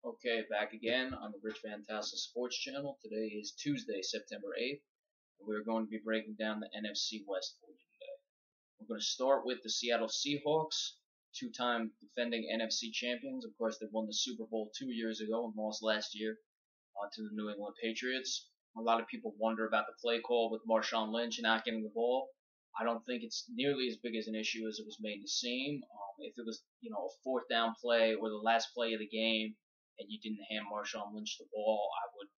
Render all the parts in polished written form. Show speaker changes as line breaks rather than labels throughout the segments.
Okay, back again on the Rich Van Tassel Sports Channel. Today is Tuesday, September 8th, and we're going to be breaking down the NFC West for you today. We're going to start with the Seattle Seahawks, two-time defending NFC champions. Of course, they won the Super Bowl 2 years ago and lost last year to the New England Patriots. A lot of people wonder about the play call with Marshawn Lynch not getting the ball. I don't think it's nearly as big as an issue as it was made to seem. If it was, a fourth down play or the last play of the game, and you didn't hand Marshawn Lynch the ball, I would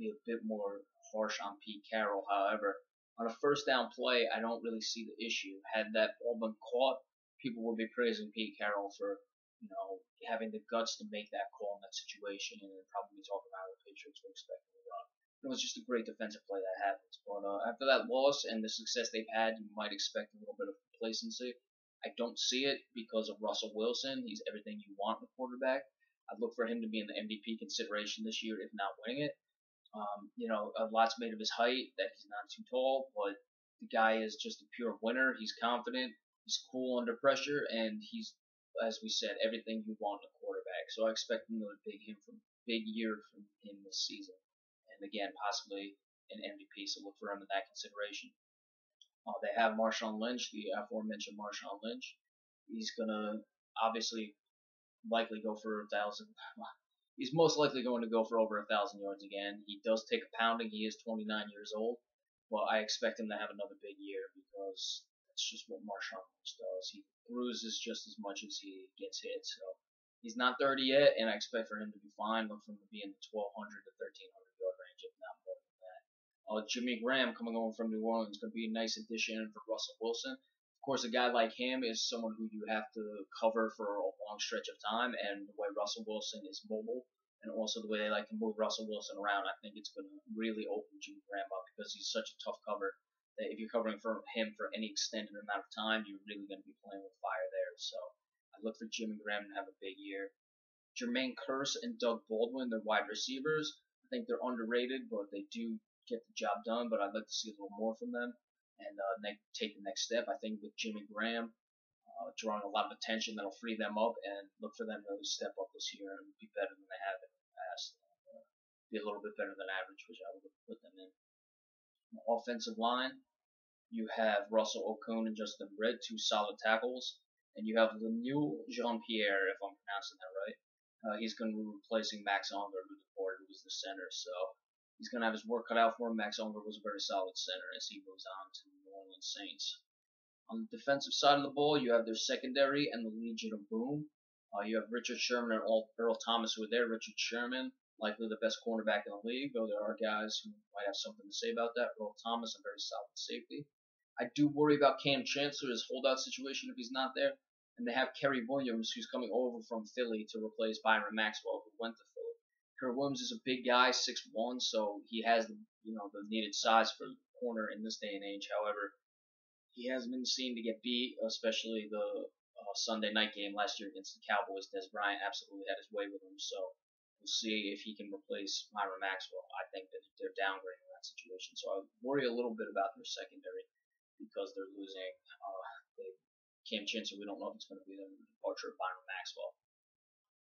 be a bit more harsh on Pete Carroll. However, on a first down play, I don't really see the issue. Had that ball been caught, people would be praising Pete Carroll for, having the guts to make that call in that situation, and probably talking about the Patriots were expecting a run. It was just a great defensive play that happens. But after that loss and the success they've had, you might expect a little bit of complacency. I don't see it because of Russell Wilson. He's everything you want in a quarterback. I'd look for him to be in the MVP consideration this year, if not winning it. A lot's made of his height, that he's not too tall, but the guy is just a pure winner. He's confident, he's cool under pressure, and he's, as we said, everything you want in a quarterback. So I expect another big year from him this season, and again, possibly an MVP. So look for him in that consideration. They have Marshawn Lynch, the aforementioned Marshawn Lynch. He's gonna obviously likely go for 1,000. He's most likely going to go for over 1,000 yards again. He does take a pounding. He is 29 years old, but I expect him to have another big year because that's just what Marshawn Lynch does. He bruises just as much as he gets hit. So he's not 30 yet, and I expect for him to be fine. Look for him to be in the 1,200 to 1,300 yard range, if not more than that. Jimmy Graham coming over from New Orleans is going to be a nice addition for Russell Wilson. Of course, a guy like him is someone who you have to cover for a long stretch of time, and the way Russell Wilson is mobile, and also the way they like to move Russell Wilson around, I think it's going to really open Jimmy Graham up because he's such a tough cover that if you're covering for him for any extended amount of time, you're really going to be playing with fire there. So I look for Jimmy Graham to have a big year. Jermaine Kearse and Doug Baldwin, they're wide receivers. I think they're underrated, but they do get the job done, but I'd like to see a little more from them and take the next step. I think with Jimmy Graham drawing a lot of attention, that'll free them up and look for them to really step up this year and be better than they have in the past. Be a little bit better than average, which I would put them in. Offensive line, you have Russell Okung and Justin Britt, two solid tackles, and you have Lemieux Jean-Pierre, if I'm pronouncing that right. He's going to be replacing Max Unger, who was the center, so he's going to have his work cut out for him. Max Unger was a very solid center as he moves on to the New Orleans Saints. On the defensive side of the ball, you have their secondary and the Legion of Boom. You have Richard Sherman and Earl Thomas who are there. Richard Sherman, likely the best cornerback in the league, though there are guys who might have something to say about that. Earl Thomas, a very solid safety. I do worry about Cam Chancellor, his holdout situation if he's not there. And they have Kerry Williams, who's coming over from Philly to replace Byron Maxwell, who went to Philly. Kerry Williams is a big guy, 6'1", so he has the needed size for corner in this day and age. However, he has been seen to get beat, especially the Sunday night game last year against the Cowboys. Des Bryant absolutely had his way with him, so we'll see if he can replace Myron Maxwell. I think that they're downgrading that situation, so I worry a little bit about their secondary because they're losing Cam Chancellor. We don't know if it's going to be the departure of Byron Maxwell.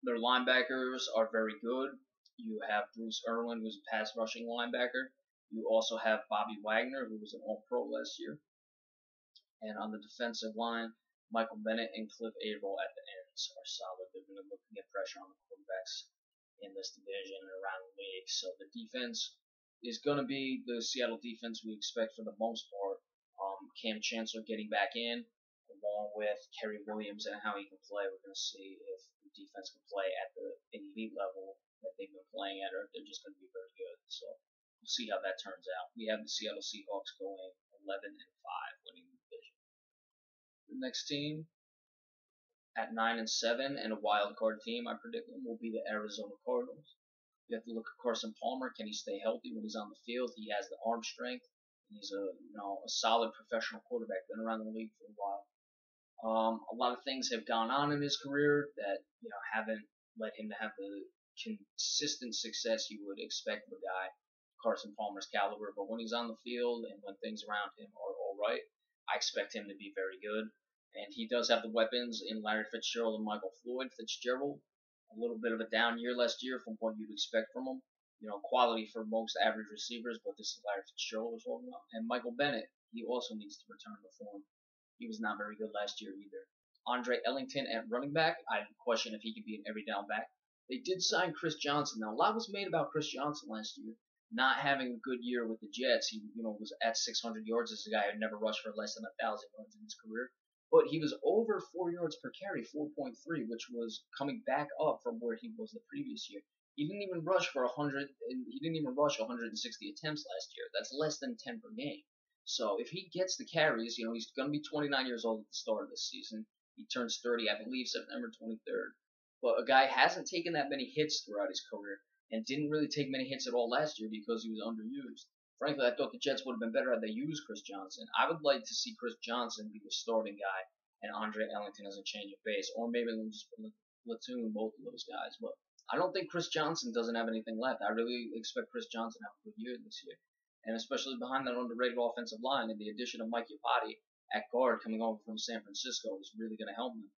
Their linebackers are very good. You have Bruce Irwin, who's a pass rushing linebacker. You also have Bobby Wagner, who was an All-Pro last year. And on the defensive line, Michael Bennett and Cliff Averill at the ends are solid. They're going to look to get pressure on the quarterbacks in this division and around the league. So the defense is going to be the Seattle defense we expect for the most part. Cam Chancellor getting back in, along with Kerry Williams and how he can play. We're going to see if the defense can play at the elite level that they've been playing at, or if they're just going to be very good. So we'll see how that turns out. We have the Seattle Seahawks going 11-5, winning the division. The next team at 9-7 and a wild card team, I predict them, will be the Arizona Cardinals. You have to look at Carson Palmer. Can he stay healthy when he's on the field? He has the arm strength. He's a solid professional quarterback. Been around the league for a while. A lot of things have gone on in his career that haven't led him to have the consistent success you would expect of a guy Carson Palmer's caliber. But when he's on the field and when things around him are all right, I expect him to be very good. And he does have the weapons in Larry Fitzgerald and Michael Floyd. Fitzgerald, A little bit of a down year last year from what you'd expect from him. Quality for most average receivers, but this is Larry Fitzgerald we're talking about. And Michael Bennett, he also needs to return to form. He was not very good last year either. Andre Ellington at running back, I question if he could be an every down back. They did sign Chris Johnson. Now, a lot was made about Chris Johnson last year not having a good year with the Jets. He, was at 600 yards as a guy who never rushed for less than 1,000 yards in his career. But he was over 4 yards per carry, 4.3, which was coming back up from where he was the previous year. He didn't even rush for 100, and he didn't even rush 160 attempts last year. That's less than 10 per game. So if he gets the carries, he's going to be 29 years old at the start of this season. He turns 30, I believe, September 23rd. But a guy hasn't taken that many hits throughout his career and didn't really take many hits at all last year because he was underused. Frankly, I thought the Jets would have been better had they used Chris Johnson. I would like to see Chris Johnson be the starting guy and Andre Ellington as a change of pace, or maybe they'll just platoon both of those guys. But I don't think Chris Johnson doesn't have anything left. I really expect Chris Johnson to have a good year this year, and especially behind that underrated offensive line, and the addition of Mike Iupati at guard coming over from San Francisco is really going to help them.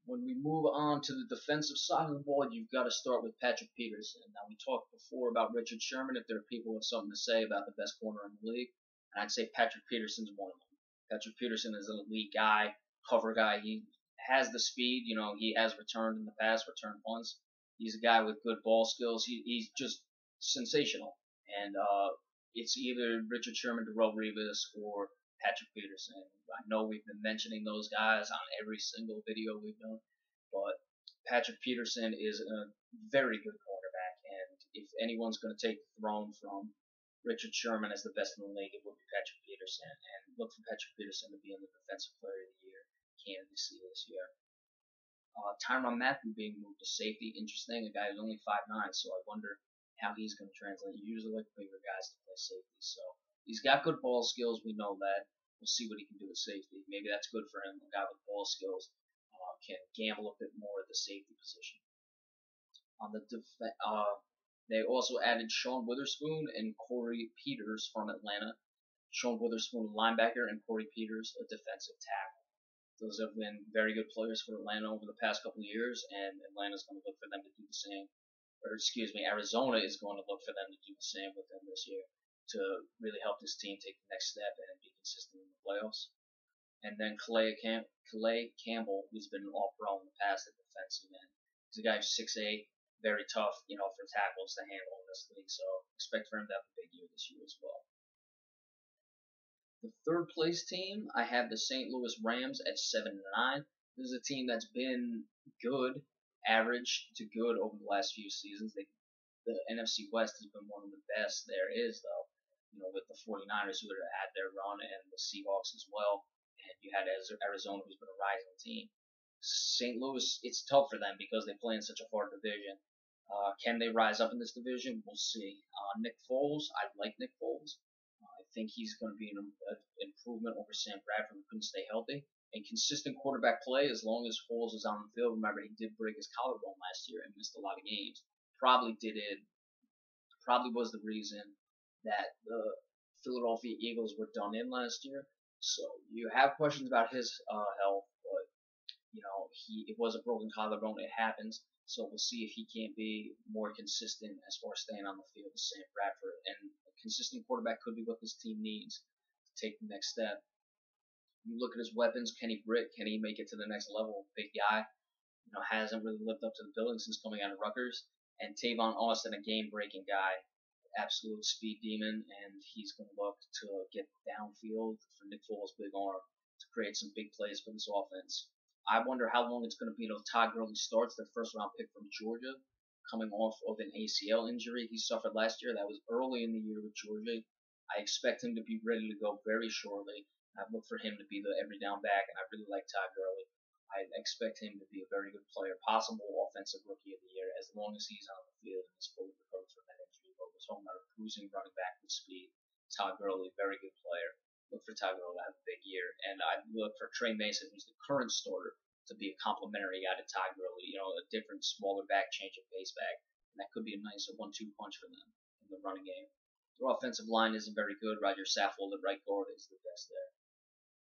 When we move on to the defensive side of the ball, you've got to start with Patrick Peterson. Now, we talked before about Richard Sherman, if there are people with something to say about the best corner in the league, and I'd say Patrick Peterson's one of them. Patrick Peterson is an elite guy, cover guy. He has the speed. He has returned in the past, returned punts. He's a guy with good ball skills. He's just sensational. And it's either Richard Sherman, Darrelle Revis, or Patrick Peterson. I know we've been mentioning those guys on every single video we've done, but Patrick Peterson is a very good cornerback, and if anyone's going to take the throne from Richard Sherman as the best in the league, it would be Patrick Peterson, and look for Patrick Peterson to be in the Defensive Player of the Year candidacy this year. Tyrann Mathieu being moved to safety, interesting. A guy who's only 5'9", so I wonder how he's going to translate. You usually like bigger guys to play safety, so he's got good ball skills. We know that. We'll see what he can do at safety. Maybe that's good for him. A guy with ball skills can gamble a bit more at the safety position. On the they also added Sean Witherspoon and Corey Peters from Atlanta. Sean Witherspoon, linebacker, and Corey Peters, a defensive tackle. Those have been very good players for Atlanta over the past couple of years, and Atlanta's going to look for them to do the same. Arizona is going to look for them to do the same with them this year to really help this team take the next step and be consistent in the playoffs. And then Calais Campbell, who's been an all-pro in the past at defensive end. He's a guy who's 6'8", very tough, for tackles to handle in this league. So expect for him to have a big year this year as well. The third place team, I have the St. Louis Rams at 7-9. This is a team that's been good, average to good over the last few seasons. The NFC West has been one of the best there is, though. With the 49ers who had their run and the Seahawks as well. And you had Arizona who's been a rising team. St. Louis, it's tough for them because they play in such a hard division. Can they rise up in this division? We'll see. Nick Foles, I like Nick Foles. I think he's going to be an improvement over Sam Bradford who couldn't stay healthy. And consistent quarterback play as long as Foles is on the field. Remember, he did break his collarbone last year and missed a lot of games. Probably was the reason that the Philadelphia Eagles were done in last year. So you have questions about his health, but it was a broken collarbone. It happens. So we'll see if he can't be more consistent as far as staying on the field as Sam Bradford. And a consistent quarterback could be what this team needs to take the next step. You look at his weapons. Kenny Britt, can he make it to the next level? Big guy. Hasn't really lived up to the billing since coming out of Rutgers. And Tavon Austin, a game-breaking guy. Absolute speed demon, and he's going to look to get downfield for Nick Foles' big arm to create some big plays for this offense. I wonder how long it's going to be until Todd Gurley starts, the first-round pick from Georgia, coming off of an ACL injury he suffered last year. That was early in the year with Georgia. I expect him to be ready to go very shortly. I look for him to be the every down back, and I really like Todd Gurley. I expect him to be a very good player, possible offensive rookie of the year, as long as he's on the field and is fully recovered from that injury. But we're talking about a cruising running back with speed. Todd Gurley, very good player. Look for Todd Gurley to have a big year. And I look for Trey Mason, who's the current starter, to be a complimentary guy to Todd Gurley. A different, smaller back, change of pace back. And that could be a nice 1-2 punch for them in the running game. Their offensive line isn't very good. Roger Saffold at right guard is the best there.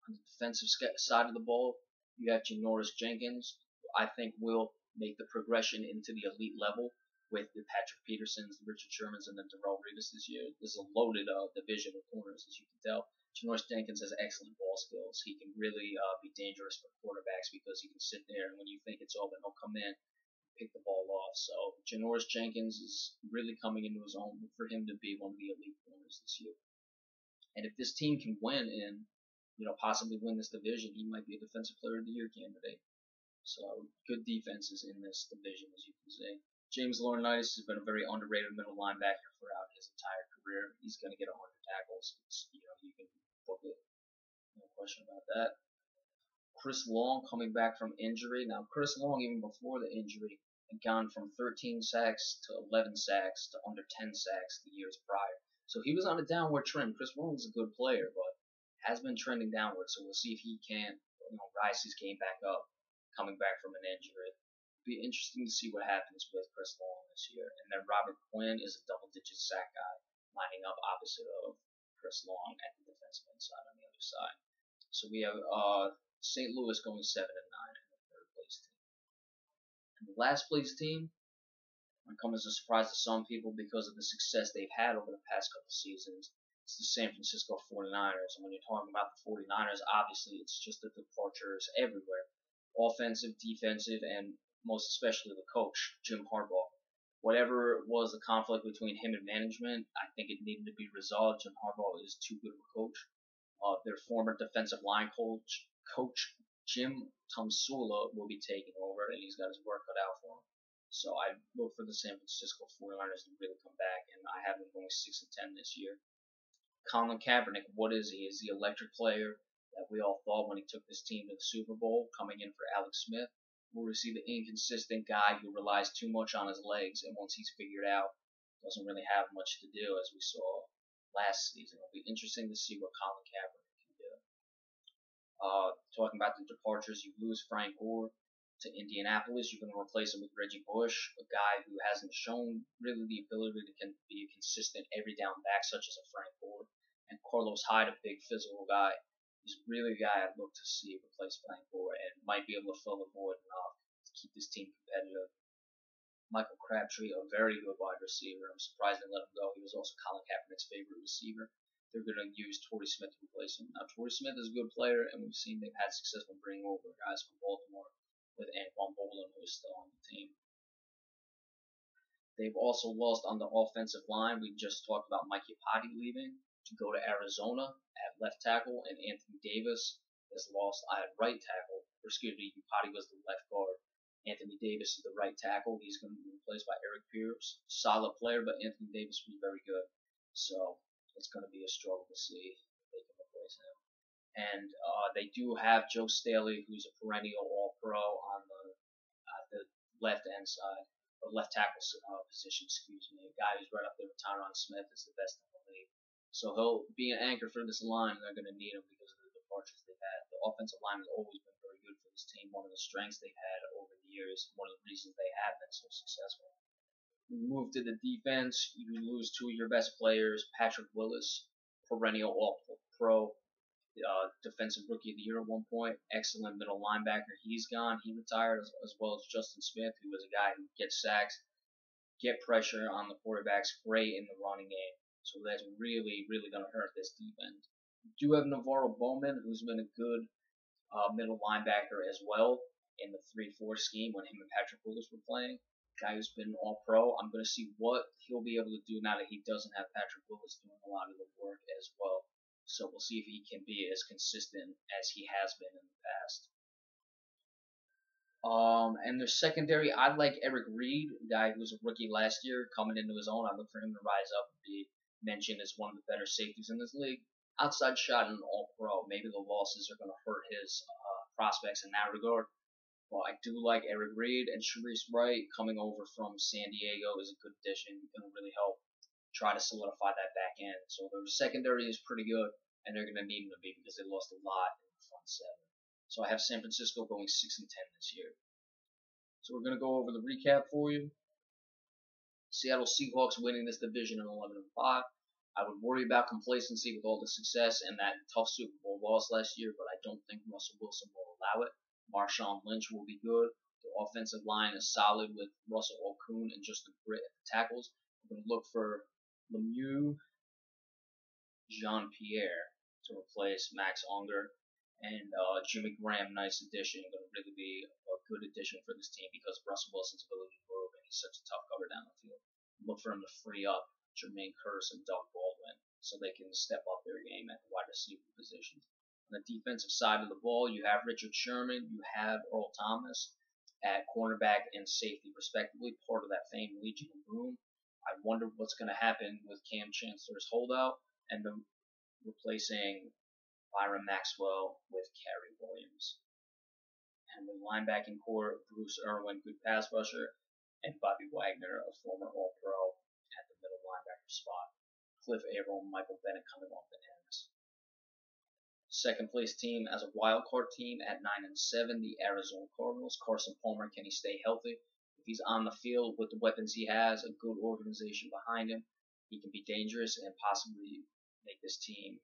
On the defensive side of the ball, you have Janoris Jenkins, who I think will make the progression into the elite level with the Patrick Petersons, the Richard Shermans, and then Darrell Revis this year. This is a loaded division of corners, as you can tell. Janoris Jenkins has excellent ball skills. He can really be dangerous for quarterbacks because he can sit there, and when you think it's over, he'll come in, pick the ball off. So Janoris Jenkins is really coming into his own for him to be one of the elite corners this year. And if this team can win and possibly win this division, he might be a Defensive Player of the Year candidate. So good defenses in this division, as you can see. James Laurinaitis has been a very underrated middle linebacker throughout his entire career. He's going to get 100 tackles. You can book it. No question about that. Chris Long coming back from injury. Now, Chris Long, even before the injury, had gone from 13 sacks to 11 sacks to under 10 sacks the years prior. So he was on a downward trend. Chris Long is a good player, but has been trending downward. So we'll see if he can rise his game back up coming back from an injury. It'll be interesting to see what happens with Chris Long this year. And then Robert Quinn is a double-digit sack guy, lining up opposite of Chris Long at the defensive end side on the other side. So we have St. Louis going 7-9 in the third place team. And the last place team might come as a surprise to some people because of the success they've had over the past couple seasons. It's the San Francisco 49ers. And when you're talking about the 49ers, obviously it's just the departures everywhere. Offensive, defensive, and most especially the coach, Jim Harbaugh. Whatever was the conflict between him and management, I think it needed to be resolved. Jim Harbaugh is too good of a coach. Their former defensive line coach Jim Tomsula will be taking over, and he's got his work cut out for him. So I look for the San Francisco 49ers to really come back, and I have them going 6-10 this year. Colin Kaepernick, what is he? Is he electric player that we all thought when he took this team to the Super Bowl, coming in for Alex Smith? Or is he the inconsistent guy who relies too much on his legs, and once he's figured out, doesn't really have much to do, as we saw last season? It'll be interesting to see what Colin Kaepernick can do. Talking about the departures, you lose Frank Gore to Indianapolis. You're going to replace him with Reggie Bush, a guy who hasn't shown really the ability to be a consistent every down back, such as a Frank Gore. And Carlos Hyde, a big physical guy, is really a guy I'd look to see replace Frank Gore and might be able to fill the void enough to keep this team competitive. Michael Crabtree, a very good wide receiver. I'm surprised they let him go. He was also Colin Kaepernick's favorite receiver. They're going to use Torrey Smith to replace him. Now, Torrey Smith is a good player, and we've seen they've had success when bringing over guys from Baltimore, with Anquan Boldin, who is still on the team. They've also lost on the offensive line. We just talked about Mike Iupati leaving to go to Arizona at left tackle, and Anthony Davis is lost at right tackle. Iupati was the left guard. Anthony Davis is the right tackle. He's going to be replaced by Eric Pierce. Solid player, but Anthony Davis will be very good. So it's going to be a struggle to see if they can replace him. And they do have Joe Staley, who's a perennial All-Pro on the left end side, or left tackle position, a guy who's right up there with Tyron Smith is the best in the league. So he'll be an anchor for this line, and they're going to need him because of the departures they've had. The offensive line has always been very good for this team, one of the strengths they've had over the years, one of the reasons they have been so successful. We move to the defense. You lose two of your best players, Patrick Willis, perennial All-Pro, defensive rookie of the year at one point, excellent middle linebacker. He's gone. He retired, as well as Justin Smith, who was a guy who gets sacks, get pressure on the quarterbacks, great in the running game. So that's really, really going to hurt this defense. You do have Navarro Bowman, who's been a good middle linebacker as well in the 3-4 scheme when him and Patrick Willis were playing. Guy who's been All-Pro. I'm going to see what he'll be able to do now that he doesn't have Patrick Willis doing a lot of the work as well. So we'll see if he can be as consistent as he has been in the past. And their secondary, I like Eric Reed, a guy who was a rookie last year, coming into his own. I look for him to rise up and be mentioned as one of the better safeties in this league. Outside shot and All-Pro. Maybe the losses are going to hurt his prospects in that regard. Well, I do like Eric Reed, and Sharice Wright coming over from San Diego is a good addition. Going to really help try to solidify that back end. So their secondary is pretty good, and they're going to need them to be because they lost a lot in the front seven. So I have San Francisco going 6-10 this year. So we're going to go over the recap for you. Seattle Seahawks winning this division in 11-5. I would worry about complacency with all the success and that tough Super Bowl loss last year, but I don't think Russell Wilson will allow it. Marshawn Lynch will be good. The offensive line is solid with Russell Okung and Justin Britt at the tackles. We're going to look for Lemieux Jean-Pierre to replace Max Unger. And Jimmy Graham, nice addition. Going to really be a good addition for this team because of Russell Wilson's ability to move, and he's such a tough cover down the field. Look for him to free up Jermaine Kearse and Doug Baldwin so they can step up their game at the wide receiver positions. On the defensive side of the ball, you have Richard Sherman, you have Earl Thomas at cornerback and safety, respectively, part of that famed Legion of Boom. I wonder what's going to happen with Cam Chancellor's holdout and them replacing Byron Maxwell with Kerry Williams. And the linebacking core, Bruce Irwin, good pass rusher, and Bobby Wagner, a former All-Pro at the middle linebacker spot. Cliff Averill and Michael Bennett coming off the ends. Second place team as a wild card team at 9-7, the Arizona Cardinals. Carson Palmer, can he stay healthy? If he's on the field with the weapons he has, a good organization behind him, he can be dangerous and possibly make this team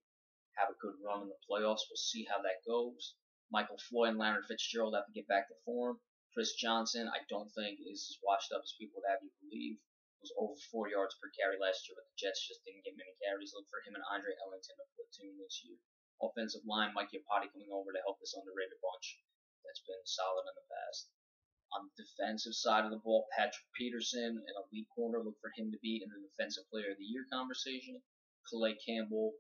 have a good run in the playoffs. We'll see how that goes. Michael Floyd and Larry Fitzgerald have to get back to form. Chris Johnson, I don't think is as washed up as people would have you believe. It was over 4 yards per carry last year, but the Jets just didn't get many carries. Look for him and Andre Ellington to platoon this year. Offensive line, Mike Iupati coming over to help this underrated bunch that's been solid in the past. On the defensive side of the ball, Patrick Peterson, an elite corner. Look for him to be in the Defensive Player of the Year conversation. Calais Campbell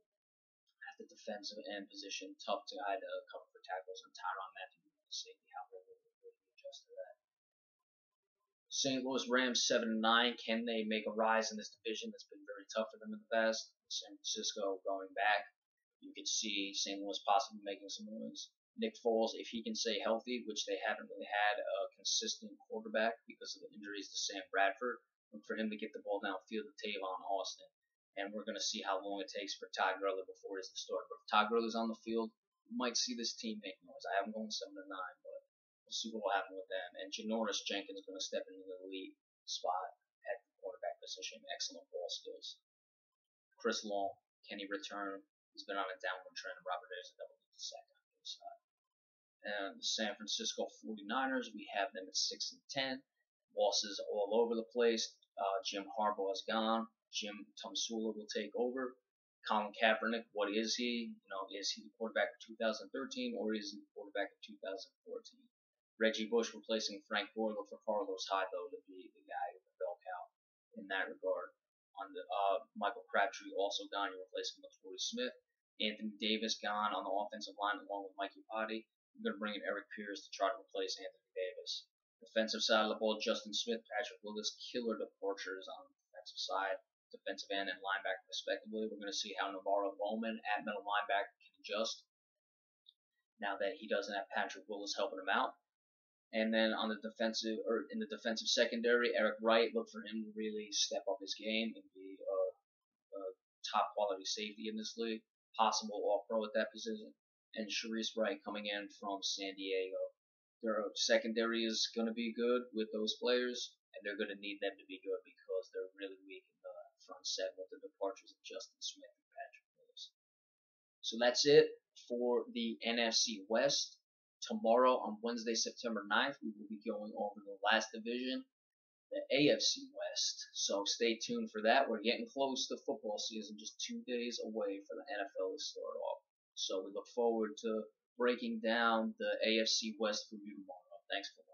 at the defensive end position, tough guy to cover for tackles, and Tyrann Mathieu at the safety. How will he adjust to that? St. Louis Rams 7-9. Can they make a rise in this division that's been very tough for them in the past? San Francisco going back. You could see St. Louis possibly making some noise. Nick Foles, if he can stay healthy, which they haven't really had a consistent quarterback because of the injuries to Sam Bradford, look for him to get the ball downfield to Tavon Austin. And we're going to see how long it takes for Todd Gurley before he's the starter. But if Todd Gurley's on the field, you might see this team make noise. I have them going 7-9, but we'll see what will happen with them. And Janoris Jenkins is going to step into the lead spot at the quarterback position. Excellent ball skills. Chris Long, can he return? He's been on a downward trend. Robert is a double-digit sack on the other side. And the San Francisco 49ers, we have them at 6-10. Losses all over the place. Jim Harbaugh is gone. Jim Tomsula will take over. Colin Kaepernick, what is he? Is he the quarterback of 2013 or is he the quarterback of 2014? Reggie Bush replacing Frank Gore. Look for Carlos Hyde, though, to be the guy with the bell cow in that regard. On the Michael Crabtree also gone. You're replacing LaTorrey Smith. Anthony Davis gone on the offensive line along with Mike Iupati. I'm going to bring in Eric Pierce to try to replace Anthony Davis. Defensive side of the ball, Justin Smith, Patrick Willis, killer departures on the defensive side, defensive end and linebacker respectively. We're going to see how Navarro Bowman at middle linebacker can adjust now that he doesn't have Patrick Willis helping him out. And then on the defensive in the defensive secondary, Eric Wright, look for him to really step up his game and be a top quality safety in this league, possible All-Pro at that position. And Sharice Wright coming in from San Diego. Their secondary is going to be good with those players, and they're going to need them to be good because they're really weak in the front seven with the departures of Justin Smith and Patrick Willis. So that's it for the NFC West. Tomorrow on Wednesday, September 9th, we will be going over the last division, the AFC West. So stay tuned for that. We're getting close to football season, just 2 days away for the NFL to start off. So we look forward to breaking down the AFC West for you tomorrow. Thanks for watching.